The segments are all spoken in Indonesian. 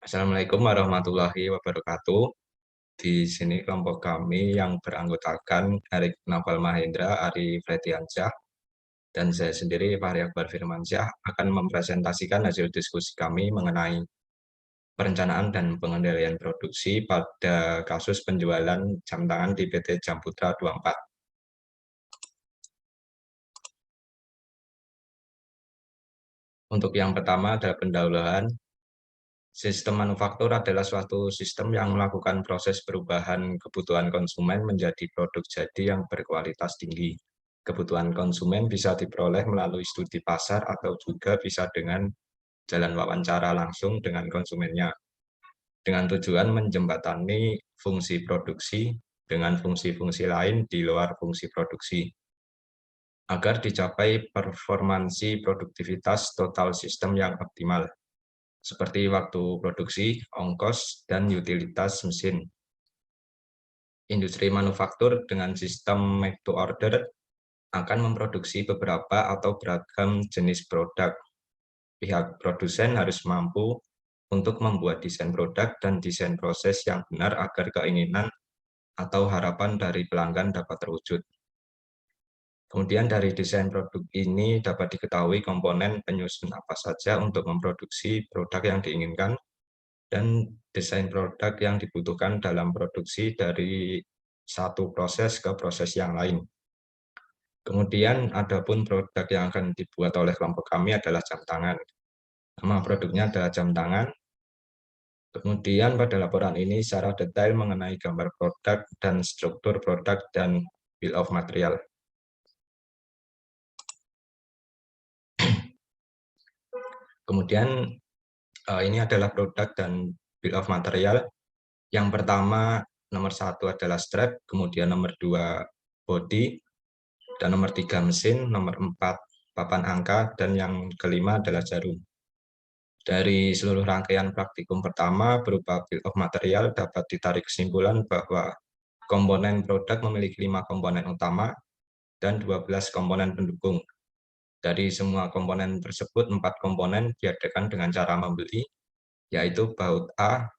Assalamualaikum warahmatullahi wabarakatuh. Di sini kelompok kami yang beranggotakan Arik Naval Mahendra, Ari Frediansyah, dan saya sendiri Fahri Akbar Firmansyah akan mempresentasikan hasil diskusi kami mengenai perencanaan dan pengendalian produksi pada kasus penjualan jam tangan di PT Jam Putra 24. Untuk yang pertama adalah pendahuluan. Sistem manufaktur adalah suatu sistem yang melakukan proses perubahan kebutuhan konsumen menjadi produk jadi yang berkualitas tinggi. Kebutuhan konsumen bisa diperoleh melalui studi pasar atau juga bisa dengan jalan wawancara langsung dengan konsumennya, dengan tujuan menjembatani fungsi produksi dengan fungsi-fungsi lain di luar fungsi produksi, agar dicapai performansi produktivitas total sistem yang optimal, seperti waktu produksi, ongkos, dan utilitas mesin. Industri manufaktur dengan sistem make to order akan memproduksi beberapa atau beragam jenis produk. Pihak produsen harus mampu untuk membuat desain produk dan desain proses yang benar agar keinginan atau harapan dari pelanggan dapat terwujud. Kemudian dari desain produk ini dapat diketahui komponen penyusun apa saja untuk memproduksi produk yang diinginkan, dan desain produk yang dibutuhkan dalam produksi dari satu proses ke proses yang lain. Kemudian adapun produk yang akan dibuat oleh kelompok kami adalah jam tangan. Nama produknya adalah jam tangan. Kemudian pada laporan ini secara detail mengenai gambar produk dan struktur produk dan bill of material. Kemudian ini adalah produk dan bill of material. Yang pertama, nomor 1 adalah strap, kemudian nomor 2 body, dan nomor 3 mesin, nomor 4 papan angka, dan yang kelima adalah jarum. Dari seluruh rangkaian praktikum pertama berupa bill of material dapat ditarik kesimpulan bahwa komponen produk memiliki 5 komponen utama dan 12 komponen pendukung. Dari semua komponen tersebut, 4 komponen diadakan dengan cara membeli, yaitu baut A,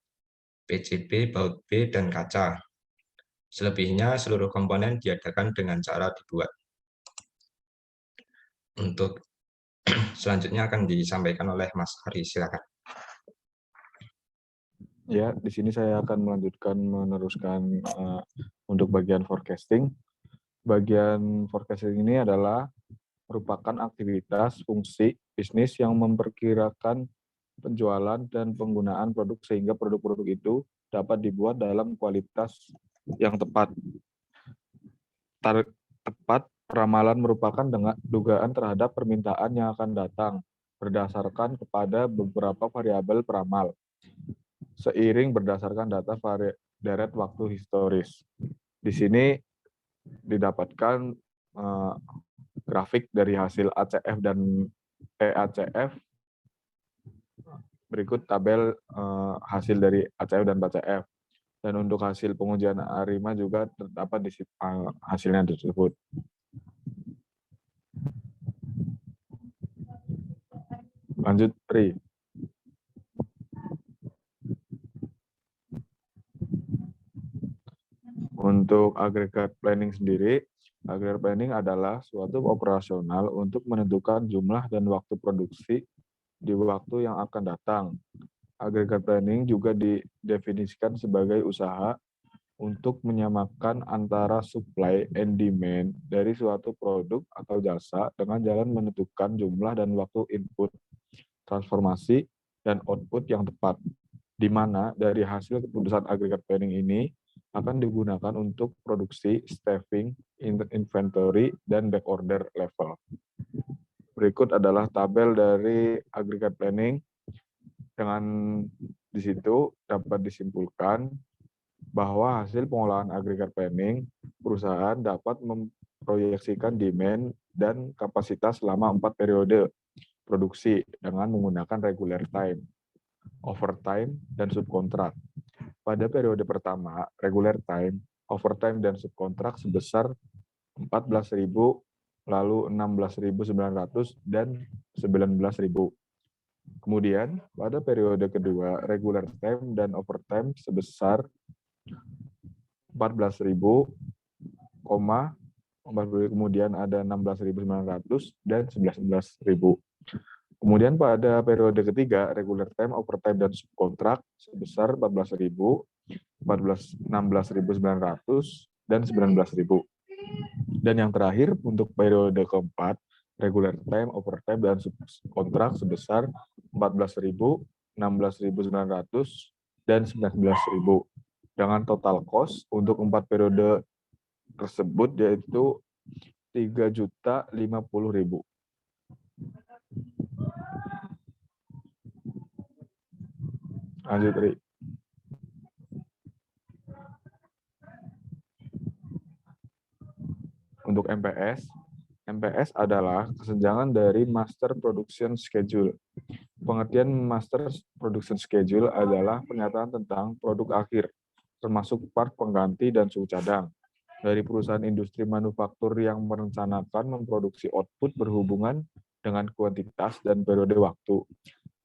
PCB, baut B, dan kaca. Selebihnya, seluruh komponen diadakan dengan cara dibuat. Untuk selanjutnya akan disampaikan oleh Mas Ari, silakan. Ya, di sini saya akan meneruskan untuk bagian forecasting. Bagian forecasting ini adalah merupakan aktivitas fungsi bisnis yang memperkirakan penjualan dan penggunaan produk sehingga produk-produk itu dapat dibuat dalam kualitas yang tepat. Tepat ramalan merupakan dugaan terhadap permintaan yang akan datang berdasarkan kepada beberapa variabel peramal, seiring berdasarkan data deret waktu historis. Di sini didapatkan grafik dari hasil ACF dan PACF. Berikut tabel hasil dari ACF dan PACF. Dan untuk hasil pengujian ARIMA juga terdapat di hasilnya tersebut. Lanjut, Tri. Untuk agregat planning sendiri, agregat planning adalah suatu operasional untuk menentukan jumlah dan waktu produksi di waktu yang akan datang. Agregat planning juga didefinisikan sebagai usaha untuk menyamakan antara supply and demand dari suatu produk atau jasa dengan jalan menentukan jumlah dan waktu input, transformasi, dan output yang tepat, di mana dari hasil keputusan agregat planning ini akan digunakan untuk produksi, staffing, inventory, dan backorder level. Berikut adalah tabel dari agregat planning. Dengan di situ dapat disimpulkan bahwa hasil pengolahan agregat planning, perusahaan dapat memproyeksikan demand dan kapasitas selama 4 periode produksi dengan menggunakan regular time, overtime, dan subkontrak. Pada periode pertama, regular time, overtime, dan subkontrak sebesar 14.000, lalu 16.900, dan 19.000. Kemudian, pada periode kedua, regular time dan overtime sebesar 14.000, kemudian ada 16.900 dan 11.000. Kemudian pada periode ketiga, regular time, overtime, dan subkontrak sebesar 14.000, 16.900, dan 19.000. Dan yang terakhir, untuk periode keempat, regular time, overtime, dan subkontrak sebesar 14.000, 16.900, dan 19.000. Dengan total cost untuk 4 periode tersebut yaitu 3.050.000. Lanjut, Ri. Untuk MPS adalah kesenjangan dari Master Production Schedule. Pengertian Master Production Schedule adalah pernyataan tentang produk akhir, termasuk part pengganti dan suhu cadang, dari perusahaan industri manufaktur yang merencanakan memproduksi output berhubungan dengan kuantitas dan periode waktu.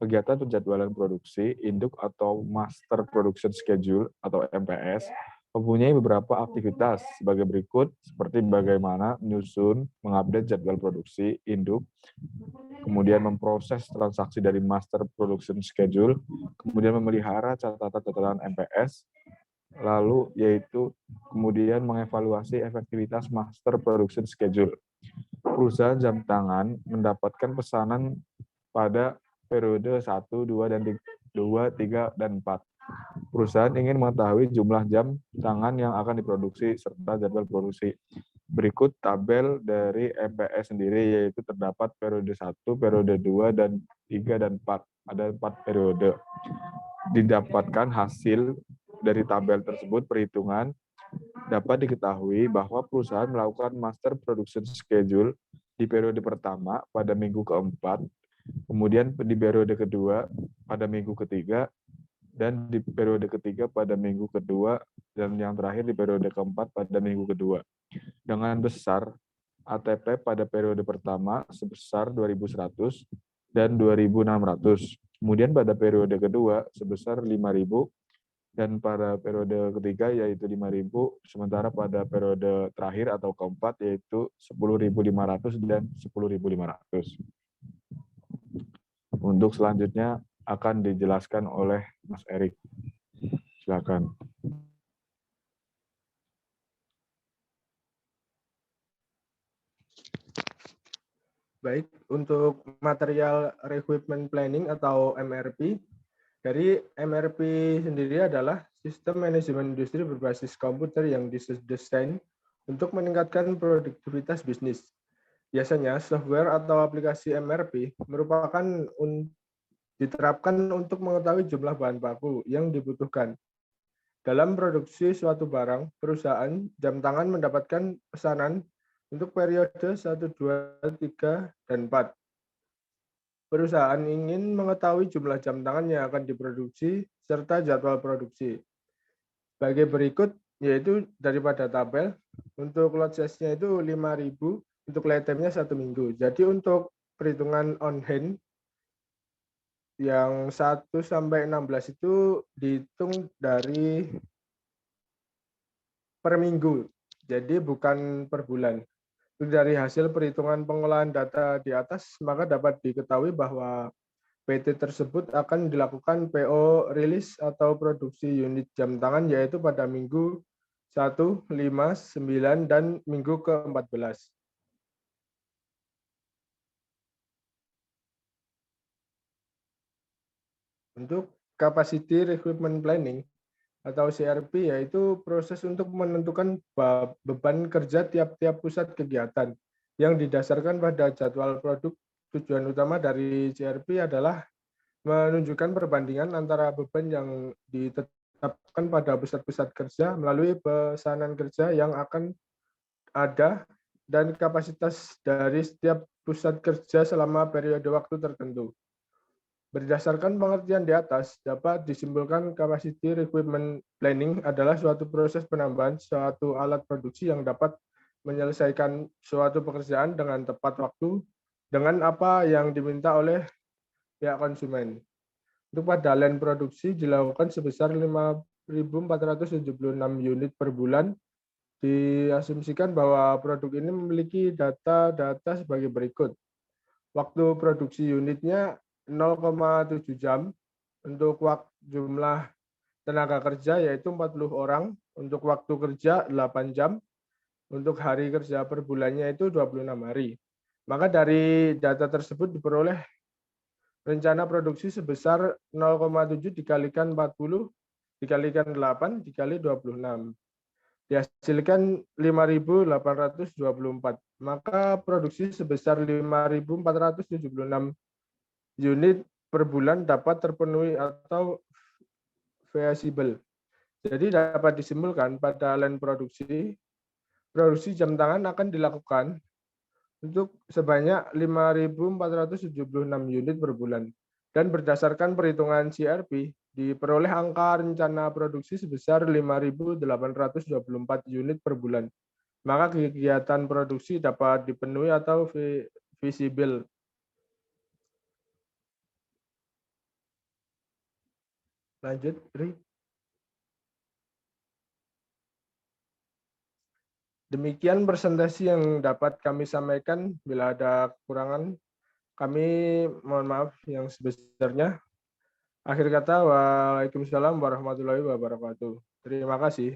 Kegiatan penjadwalan produksi, induk atau Master Production Schedule atau MPS, mempunyai beberapa aktivitas sebagai berikut, seperti bagaimana menyusun, mengupdate jadwal produksi, induk, kemudian memproses transaksi dari Master Production Schedule, kemudian memelihara catatan-catatan MPS, lalu yaitu kemudian mengevaluasi efektivitas Master Production Schedule. Perusahaan jam tangan mendapatkan pesanan pada periode 1, 2, dan 3, dan 4. Perusahaan ingin mengetahui jumlah jam tangan yang akan diproduksi serta jadwal produksi. Berikut tabel dari MPS sendiri, yaitu terdapat periode 1, periode 2, dan 3, dan 4. Ada 4 periode. Didapatkan hasil dari tabel tersebut perhitungan dapat diketahui bahwa perusahaan melakukan Master Production Schedule di periode pertama pada minggu keempat, kemudian di periode kedua pada minggu ketiga, dan di periode ketiga pada minggu kedua, dan yang terakhir di periode keempat pada minggu kedua. Dengan besar ATP pada periode pertama sebesar 2.100 dan 2.600. Kemudian pada periode kedua sebesar 5.000, dan pada periode ketiga yaitu 5.000, sementara pada periode terakhir atau keempat yaitu 10.500 dan 10.500. Untuk selanjutnya akan dijelaskan oleh Mas Erik. Silakan. Baik, untuk material requirement planning atau MRP, dari MRP sendiri adalah sistem manajemen industri berbasis komputer yang didesain untuk meningkatkan produktivitas bisnis. Biasanya software atau aplikasi MRP merupakan diterapkan untuk mengetahui jumlah bahan baku yang dibutuhkan. Dalam produksi suatu barang, perusahaan jam tangan mendapatkan pesanan untuk periode 1, 2, 3, dan 4. Perusahaan ingin mengetahui jumlah jam tangan yang akan diproduksi serta jadwal produksi. Sebagai berikut, yaitu daripada tabel, untuk lot size-nya itu 5.000, untuk lead time-nya 1 minggu. Jadi untuk perhitungan on hand, yang 1 sampai 16 itu dihitung dari per minggu, jadi bukan per bulan. Dari hasil perhitungan pengolahan data di atas, maka dapat diketahui bahwa PT tersebut akan dilakukan PO rilis atau produksi unit jam tangan yaitu pada minggu 1, 5, 9, dan minggu ke-14. Untuk capacity requirement planning atau CRP yaitu proses untuk menentukan beban kerja tiap-tiap pusat kegiatan yang didasarkan pada jadwal produk. Tujuan utama dari CRP adalah menunjukkan perbandingan antara beban yang ditetapkan pada pusat-pusat kerja melalui pesanan kerja yang akan ada dan kapasitas dari setiap pusat kerja selama periode waktu tertentu. Berdasarkan pengertian di atas, dapat disimpulkan capacity requirement planning adalah suatu proses penambahan suatu alat produksi yang dapat menyelesaikan suatu pekerjaan dengan tepat waktu dengan apa yang diminta oleh pihak konsumen. Untuk pada line produksi dilakukan sebesar 5.476 unit per bulan. Diasumsikan bahwa produk ini memiliki data-data sebagai berikut. Waktu produksi unitnya 0,7 jam. Untuk jumlah tenaga kerja yaitu 40 orang. Untuk waktu kerja 8 jam. Untuk hari kerja per bulannya itu 26 hari. Maka dari data tersebut diperoleh rencana produksi sebesar 0,7 dikalikan 40 dikalikan 8 dikali 26. Dihasilkan 5.824. Maka produksi sebesar 5.476 unit per bulan dapat terpenuhi atau feasible. Jadi dapat disimpulkan pada line produksi jam tangan akan dilakukan untuk sebanyak 5.476 unit per bulan. Dan berdasarkan perhitungan CRP, diperoleh angka rencana produksi sebesar 5.824 unit per bulan. Maka kegiatan produksi dapat dipenuhi atau visible. Lanjut, Ri. Demikian presentasi yang dapat kami sampaikan. Bila ada kekurangan, kami mohon maaf yang sebesarnya. Akhir kata, waalaikumsalam warahmatullahi wabarakatuh. Terima kasih.